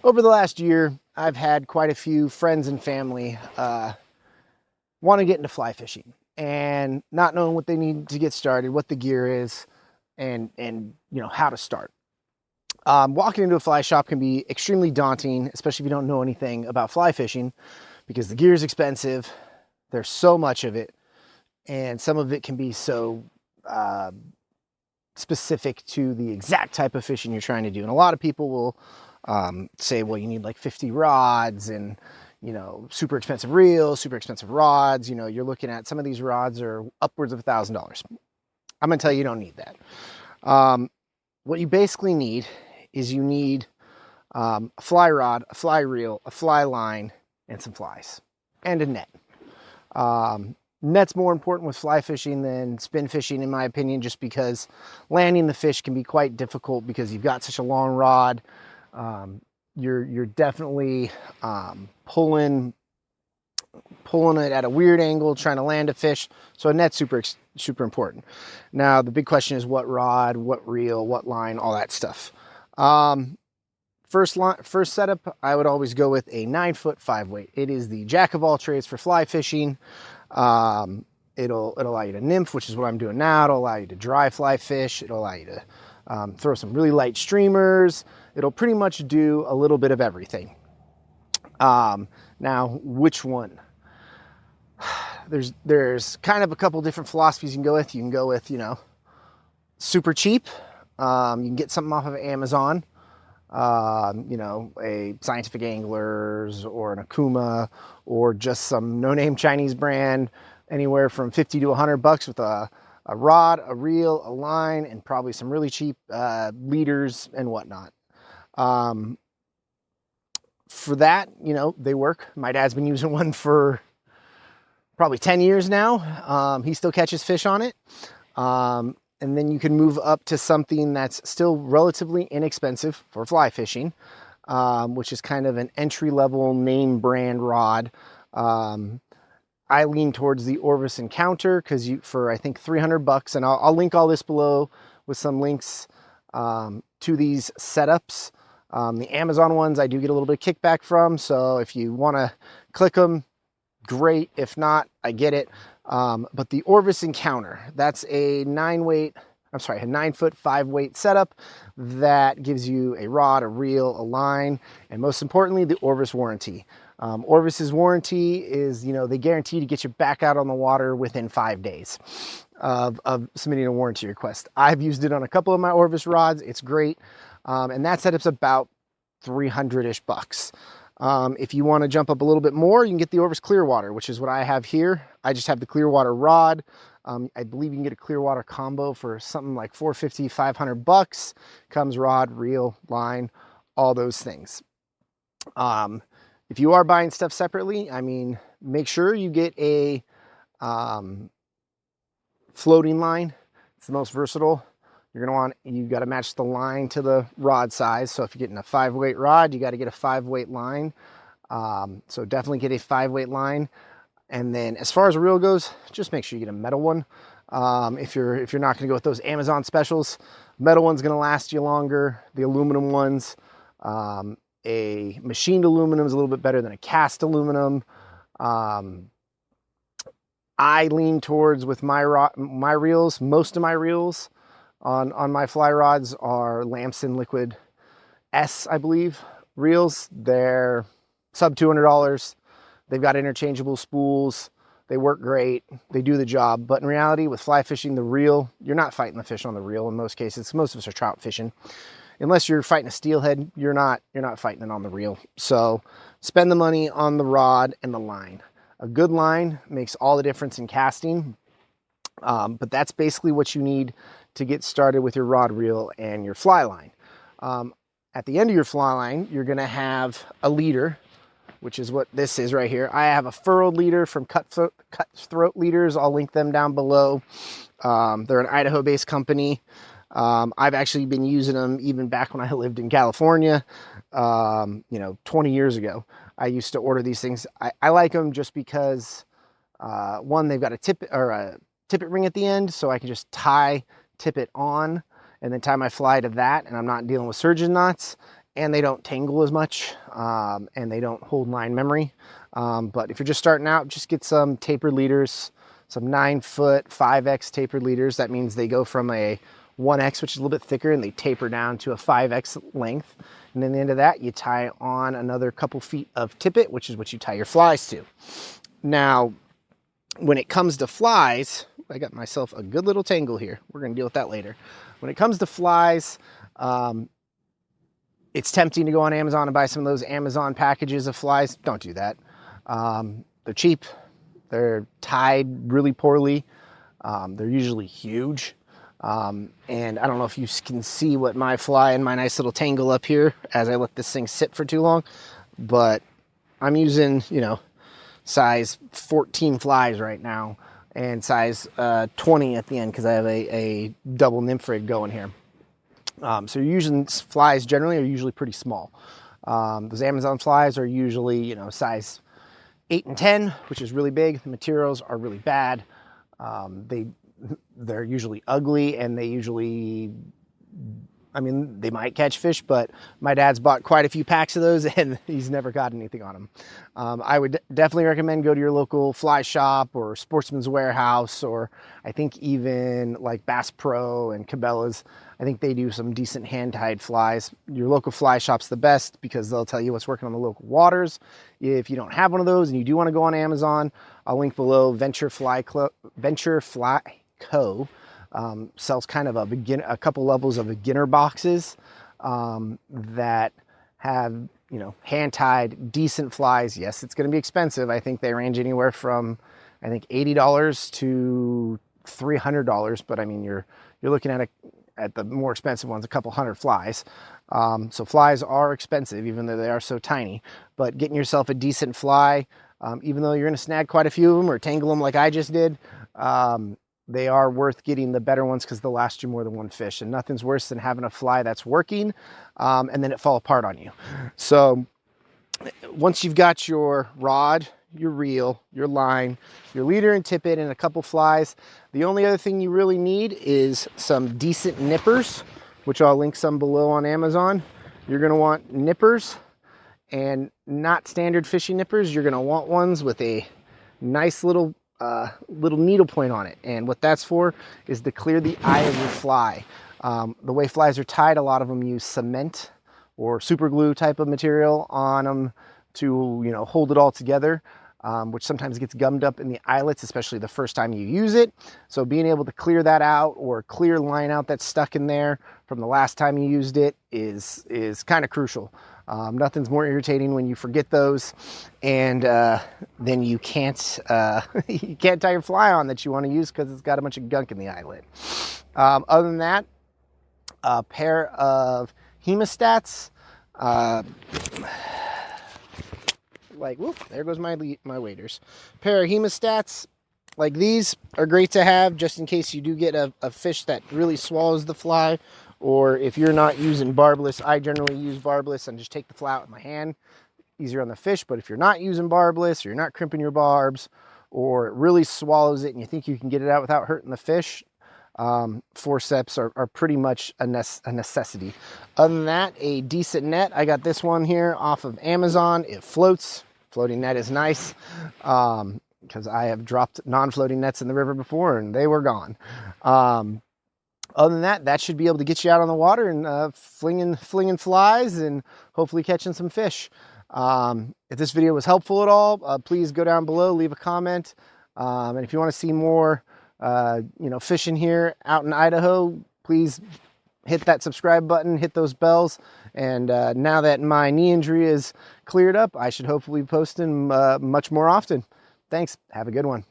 Over the last year, I've had quite a few friends and family want to get into fly fishing and not knowing what they need to get started, what the gear is, and how to start. Walking into a fly shop can be extremely daunting, especially if you don't know anything about fly fishing, because the gear is expensive. There's so much of it, and some of it can be so specific to the exact type of fishing you're trying to do. And a lot of people will say, well, you need like 50 rods and, super expensive reels, super expensive rods. You're looking at some of these rods are upwards of $1,000. I'm going to tell you, you don't need that. What you basically need is you need a fly rod, a fly reel, a fly line, and some flies, and a net. Net's more important with fly fishing than spin fishing, in my opinion, just because landing the fish can be quite difficult because you've got such a long rod. You're definitely pulling it at a weird angle, trying to land a fish. So a net's super important. Now the big question is what rod, what reel, what line, all that stuff. First setup, I would always go with a 9-foot 5-weight. It is the jack of all trades for fly fishing. It'll allow you to nymph, which is what I'm doing now. It'll allow you to dry fly fish. It'll allow you to throw some really light streamers. It'll pretty much do a little bit of everything. Now, which one? There's kind of a couple different philosophies you can go with. You can go with, super cheap. You can get something off of Amazon. A Scientific Anglers or an Akuma or just some no-name Chinese brand, anywhere from 50 to $100 with a rod, a reel, a line, and probably some really cheap leaders and whatnot. For that, they work. My dad's been using one for probably 10 years now. He still catches fish on it. And then you can move up to something that's still relatively inexpensive for fly fishing, which is kind of an entry-level name brand rod. I lean towards the Orvis Encounter because for I think $300, and I'll link all this below with some links to these setups. The Amazon ones I do get a little bit of kickback from, so if you want to click them, great. If not, I get it. But the Orvis Encounter, that's a 9-foot 5-weight setup that gives you a rod, a reel, a line, and most importantly, the Orvis warranty. Orvis's warranty is, they guarantee to get you back out on the water within 5 days of submitting a warranty request. I've used it on a couple of my Orvis rods. It's great. And that setup's about $300-ish bucks. If you want to jump up a little bit more, you can get the Orvis Clearwater, which is what I have here. I just have the Clearwater rod. I believe you can get a Clearwater combo for something like $450, $500. Comes rod, reel, line, all those things. If you are buying stuff separately, make sure you get a floating line. It's the most versatile. You got to match the line to the rod size. So if you're getting a 5-weight rod, you got to get a 5-weight line. So definitely get a 5-weight line. And then as far as a reel goes, just make sure you get a metal one. If you're not going to go with those Amazon specials, metal one's going to last you longer. The aluminum ones, a machined aluminum is a little bit better than a cast aluminum. I lean towards with my reels. Most of my reels on my fly rods are Lamson Liquid S, I believe, reels. They're sub $200. They've got interchangeable spools. They work great. They do the job. But in reality, with fly fishing, the reel, you're not fighting the fish on the reel in most cases. Most of us are trout fishing. Unless you're fighting a steelhead, you're not fighting it on the reel. So spend the money on the rod and the line. A good line makes all the difference in casting. But that's basically what you need to get started with your rod, reel, and your fly line. At the end of your fly line, you're going to have a leader, which is what this is right here. I have a furrowed leader from Cutthroat Leaders. I'll link them down below. They're an Idaho-based company. I've actually been using them even back when I lived in California, 20 years ago. I used to order these things. I like them just because, one, they've got a tippet ring at the end, so I can just tie tippet on and then tie my fly to that, and I'm not dealing with surgeon knots. and they don't tangle as much, and they don't hold line memory. But if you're just starting out, just get some tapered leaders, some 9-foot 5X tapered leaders. That means they go from a 1X, which is a little bit thicker, and they taper down to a 5X length. And then at the end of that, you tie on another couple feet of tippet, which is what you tie your flies to. Now, when it comes to flies, I got myself a good little tangle here. We're going to deal with that later. When it comes to flies, it's tempting to go on Amazon and buy some of those Amazon packages of flies. Don't do that. They're cheap. They're tied really poorly. They're usually huge. And I don't know if you can see what my fly and my nice little tangle up here as I let this thing sit for too long, but I'm using, size 14 flies right now and size 20 at the end because I have a double nymph rig going here. So you're using flies generally are usually pretty small. Those Amazon flies are usually, size 8 and 10, which is really big. The materials are really bad. They're usually ugly, and they might catch fish, but my dad's bought quite a few packs of those and he's never got anything on them. I would definitely recommend go to your local fly shop or Sportsman's Warehouse, or I think even like Bass Pro and Cabela's. I think they do some decent hand-tied flies. Your local fly shop's the best because they'll tell you what's working on the local waters. If you don't have one of those and you do want to go on Amazon, I'll link below. Venture Fly Co. Sells kind of a couple levels of beginner boxes that have hand-tied decent flies. Yes, it's going to be expensive. I think they range anywhere from $80 to $300, but I mean you're looking at the more expensive ones, a couple hundred flies. So flies are expensive, even though they are so tiny. But getting yourself a decent fly, even though you're going to snag quite a few of them or tangle them like I just did, they are worth getting the better ones because they'll last you more than one fish. And nothing's worse than having a fly that's working and then it fall apart on you. So once you've got your rod, your reel, your line, your leader and tippet, and a couple flies, the only other thing you really need is some decent nippers, which I'll link some below on Amazon. You're going to want nippers, and not standard fishing nippers. You're going to want ones with a nice little needle point on it, and what that's for is to clear the eye of your fly. The way flies are tied, a lot of them use cement or super glue type of material on them to hold it all together, which sometimes gets gummed up in the eyelets, especially the first time you use it. So being able to clear that out or clear line out that's stuck in there from the last time you used it is kind of crucial. Nothing's more irritating when you forget those, and then you can't you can't tie your fly on that you want to use because it's got a bunch of gunk in the eyelet. Other than that, a pair of Hemostats. There goes my waders. Pair of Hemostats like these are great to have just in case you do get a fish that really swallows the fly. Or if you're not using barbless, I generally use barbless and just take the fly out with my hand. Easier on the fish, but if you're not using barbless or you're not crimping your barbs or it really swallows it and you think you can get it out without hurting the fish, forceps are pretty much a necessity. Other than that, a decent net. I got this one here off of Amazon. It floats. Floating net is nice because I have dropped non-floating nets in the river before and they were gone. Other than that should be able to get you out on the water and flinging flies and hopefully catching some fish. If this video was helpful at all, please go down below, leave a comment. And if you want to see more, fishing here out in Idaho, please hit that subscribe button, hit those bells. And now that my knee injury is cleared up, I should hopefully be posting much more often. Thanks. Have a good one.